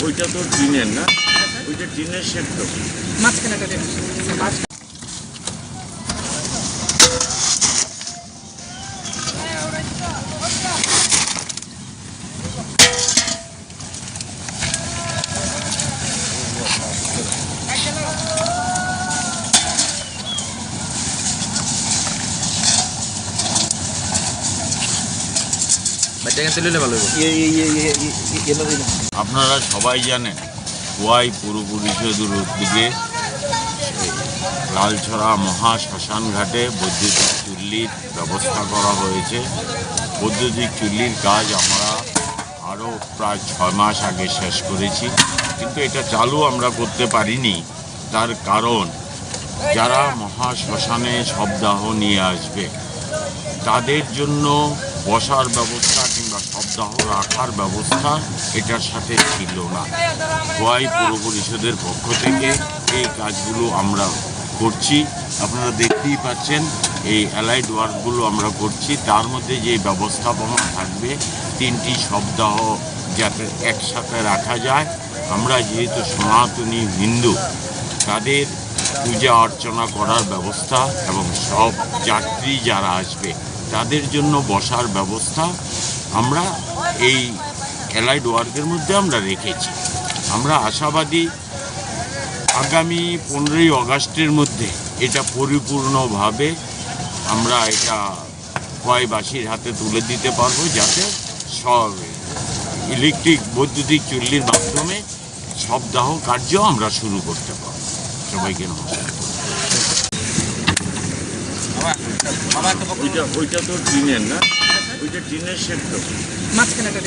ওইটা তো টিনের না, ওইটা টিনের শেড তো মাঝখানেটা আপনারা সবাই জানেন খোয়াই পৌর পরিষদের উদ্যোগে লালছড়া মহাশ্মশান ঘাটে বৈদ্যুতিক চুল্লির ব্যবস্থা করা হয়েছে। বৈদ্যুতিক চুল্লির কাজ আমরা আরও প্রায় 6 মাস আগে শেষ করেছি, কিন্তু এটা চালু আমরা করতে পারিনি। তার কারণ যারা মহাশ্মশানে শবদাহ নিয়ে আসবে তাদের জন্য বসার ব্যবস্থা কিংবা শবদাহ রাখার ব্যবস্থা এটার সাথে ছিল না। খোয়াই পৌর পরিষদের পক্ষ থেকে এই কাজগুলো আমরা করছি। আপনারা দেখতেই পাচ্ছেন এই অ্যালাইড ওয়ার্কগুলো আমরা করছি। তার মধ্যে যে ব্যবস্থাপনা থাকবে 3টি শবদাহ যাতে একসাথে রাখা যায়। আমরা যেহেতু সনাতনী হিন্দু, তাদের পূজা অর্চনা করার ব্যবস্থা এবং সব যাত্রী যারা আসবে তাদের জন্য বসার ব্যবস্থা আমরা এই অ্যালাইড ওয়ার্কের মধ্যে আমরা রেখেছি। আমরা আশাবাদী আগামী 15ই আগস্টের মধ্যে এটা পরিপূর্ণভাবে আমরা এটা খোয়াইবাসীর হাতে তুলে দিতে পারবো, যাতে সব ইলেকট্রিক বৈদ্যুতিক চুল্লির মাধ্যমে শবদাহ কার্য আমরা শুরু করতে পারব। সবাইকে নমস্কার। ওইটা তো টিনের না, ওইটা টিনের শেড তো মাঝখানেটা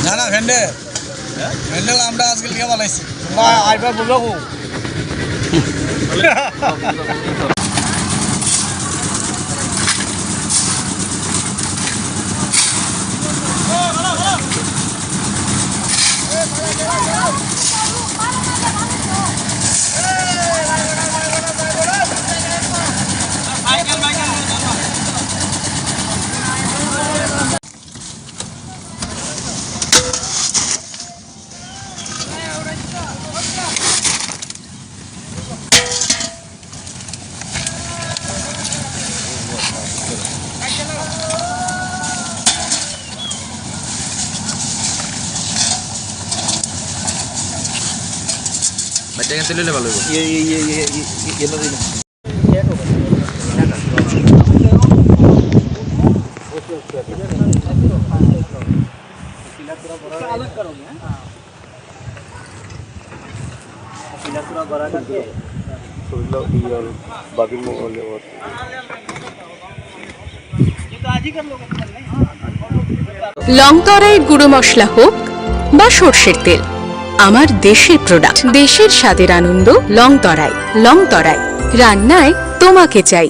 না না ভ্যান্ডেল আমরা আজকে লিখে বানাইছি, আইবার বুঝাবো। Baca yang tulis kalau iya tadi. লংতরাইয়ের গুঁড়ো মশলা হোক বা সরষের তেল, আমার দেশের প্রোডাক্ট, দেশের স্বাদের আনন্দ। লংতরাই রান্নায় তোমাকে চাই।